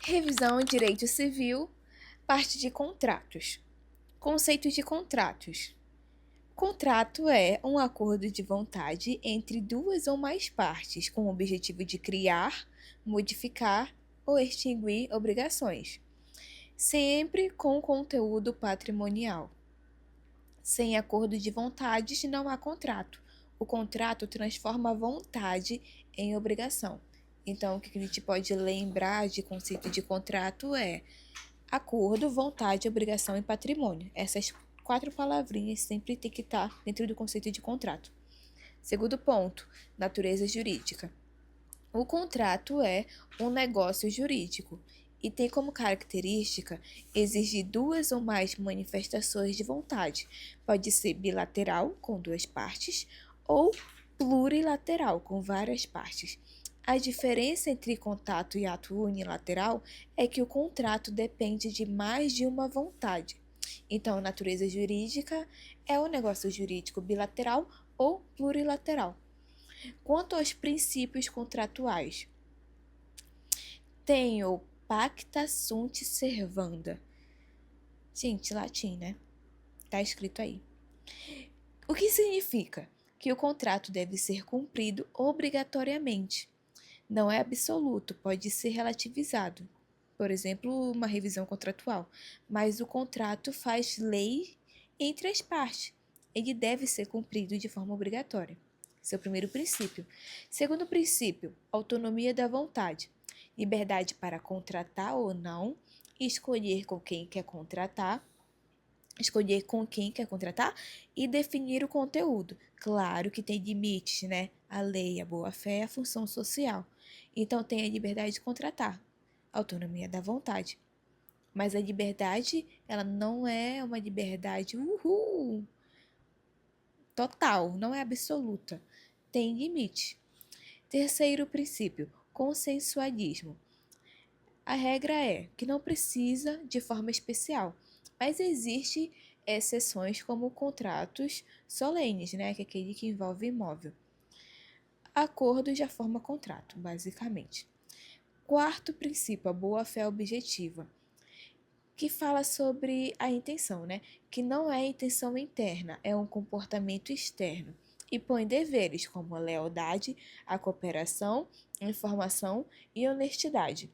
Revisão em Direito Civil, parte de contratos. Conceito de contratos. Contrato é um acordo de vontade entre duas ou mais partes com o objetivo de criar, modificar ou extinguir obrigações, sempre com conteúdo patrimonial. Sem acordo de vontades não há contrato. O contrato transforma a vontade em obrigação. Então, o que a gente pode lembrar de conceito de contrato é acordo, vontade, obrigação e patrimônio. Essas 4 palavrinhas sempre tem que estar dentro do conceito de contrato. Segundo ponto, natureza jurídica. O contrato é um negócio jurídico e tem como característica exigir duas ou mais manifestações de vontade. Pode ser bilateral, com duas partes, ou plurilateral, com várias partes. A diferença entre contato e ato unilateral é que o contrato depende de mais de uma vontade. Então, natureza jurídica é um negócio jurídico bilateral ou plurilateral. Quanto aos princípios contratuais, tem o pacta sunt servanda. Gente, latim, né? Tá escrito aí. O que significa? Que o contrato deve ser cumprido obrigatoriamente. Não é absoluto, pode ser relativizado. Por exemplo, uma revisão contratual. Mas o contrato faz lei entre as partes. Ele deve ser cumprido de forma obrigatória. Esse é o primeiro princípio. Segundo princípio, autonomia da vontade. Liberdade para contratar ou não, escolher com quem quer contratar, e definir o conteúdo. Claro que tem limites, né? A lei, a boa-fé, a função social. Então tem a liberdade de contratar, autonomia da vontade. Mas a liberdade, ela não é uma liberdade total, não é absoluta. Tem limite. Terceiro princípio, consensualismo. A regra é que não precisa de forma especial, mas existe exceções como contratos solenes, né, que é aquele que envolve imóvel. Acordo já forma contrato, basicamente. Quarto princípio, a boa-fé objetiva, que fala sobre a intenção, né, que não é intenção interna, é um comportamento externo e põe deveres como a lealdade, a cooperação, a informação e honestidade.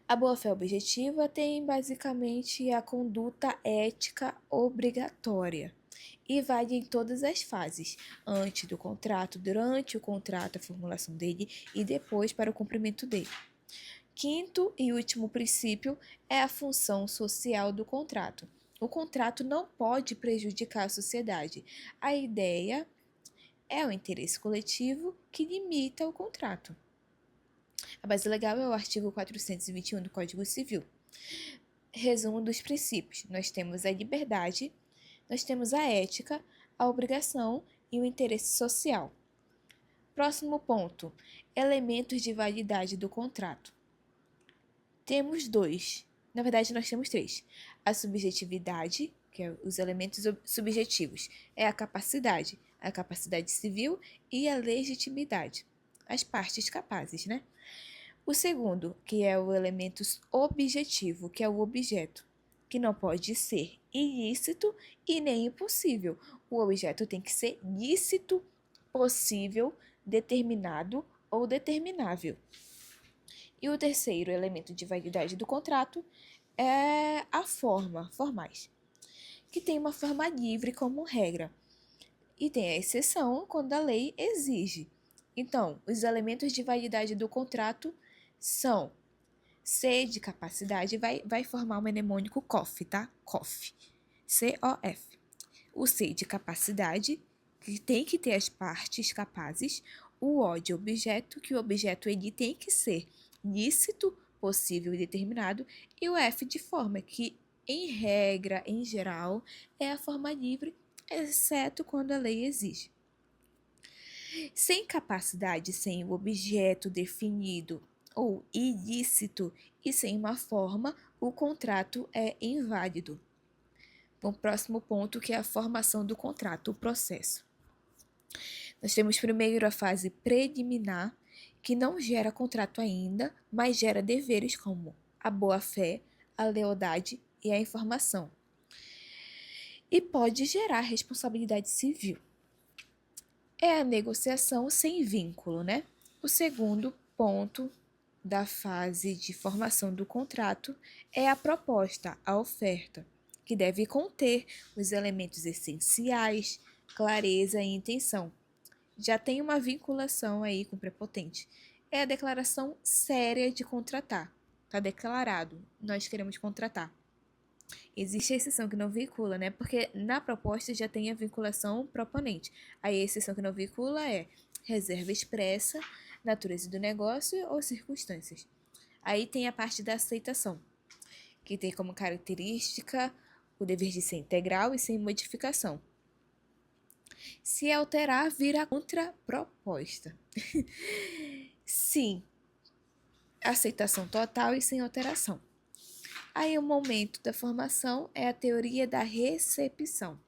A boa-fé objetiva tem basicamente a conduta ética obrigatória e vale em todas as fases, antes do contrato, durante o contrato, a formulação dele e depois para o cumprimento dele. Quinto e último princípio é a função social do contrato. O contrato não pode prejudicar a sociedade. A ideia é o interesse coletivo que limita o contrato. A base legal é o artigo 421 do Código Civil. Resumo dos princípios. Nós temos a liberdade, nós temos a ética, a obrigação e o interesse social. Próximo ponto. Elementos de validade do contrato. Temos 2. Na verdade, nós temos 3. A subjetividade, que é os elementos subjetivos, é a capacidade civil e a legitimidade. As partes capazes, né? O segundo, que é o elemento objetivo, que é o objeto, que não pode ser ilícito e nem impossível. O objeto tem que ser lícito, possível, determinado ou determinável. E o terceiro elemento de validade do contrato é a forma, formais, que tem uma forma livre como regra. E tem a exceção quando a lei exige. Então, os elementos de validade do contrato são C de capacidade, vai formar um mnemônico COF, tá? COF. C-O-F. O C de capacidade, que tem que ter as partes capazes. O O de objeto, que o objeto ele tem que ser lícito, possível e determinado. E o F de forma, que em regra, em geral, é a forma livre, exceto quando a lei exige. Sem capacidade, sem o objeto definido ou ilícito e sem uma forma, o contrato é inválido. O próximo ponto, que é a formação do contrato, o processo. Nós temos primeiro a fase preliminar, que não gera contrato ainda, mas gera deveres como a boa-fé, a lealdade e a informação. E pode gerar responsabilidade civil. É a negociação sem vínculo, né? O segundo ponto da fase de formação do contrato é a proposta, a oferta, que deve conter os elementos essenciais, clareza e intenção. Já tem uma vinculação aí com o prepotente. É a declaração séria de contratar. Está declarado, nós queremos contratar. Existe a exceção que não vincula, né? Porque na proposta já tem a vinculação proponente. Aí a exceção que não vincula é reserva expressa, natureza do negócio ou circunstâncias. Aí tem a parte da aceitação, que tem como característica o dever de ser integral e sem modificação. Se alterar, vira contraproposta. Sim, aceitação total e sem alteração. Aí o momento da formação é a teoria da recepção.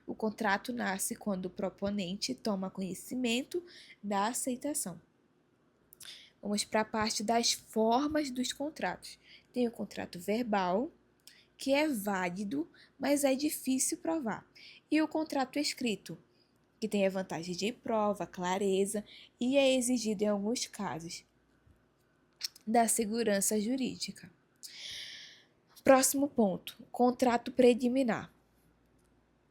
O contrato nasce quando o proponente toma conhecimento da aceitação. Vamos para a parte das formas dos contratos. Tem o contrato verbal, que é válido, mas é difícil provar. E o contrato escrito, que tem a vantagem de prova, clareza e é exigido em alguns casos da segurança jurídica. Próximo ponto, contrato preliminar.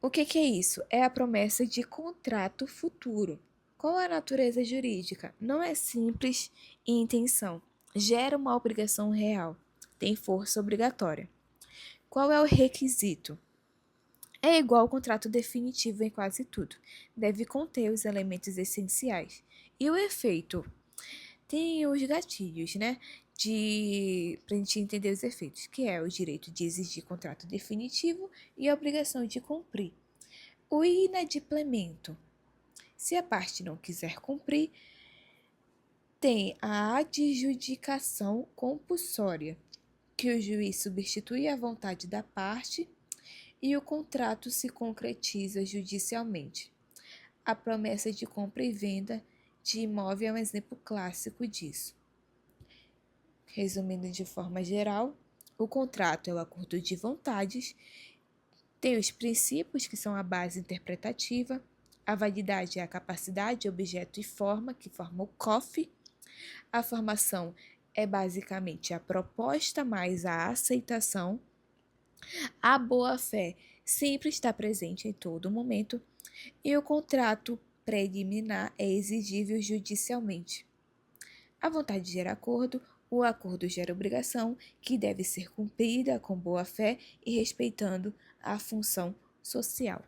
O que é isso? É a promessa de contrato futuro. Qual a natureza jurídica? Não é simples e intenção. Gera uma obrigação real. Tem força obrigatória. Qual é o requisito? É igual ao contrato definitivo em quase tudo. Deve conter os elementos essenciais. E o efeito? Tem os gatilhos, né? Para a gente entender os efeitos, que é o direito de exigir contrato definitivo e a obrigação de cumprir. O inadimplemento. Se a parte não quiser cumprir, tem a adjudicação compulsória, que o juiz substitui a vontade da parte e o contrato se concretiza judicialmente. A promessa de compra e venda de imóvel é um exemplo clássico disso. Resumindo de forma geral, o contrato é o acordo de vontades, tem os princípios, que são a base interpretativa, a validade é a capacidade, objeto e forma, que forma o COF, a formação é basicamente a proposta mais a aceitação, a boa-fé sempre está presente em todo momento e o contrato preliminar é exigível judicialmente. A vontade gera acordo, o acordo gera obrigação, que deve ser cumprida com boa-fé e respeitando a função social.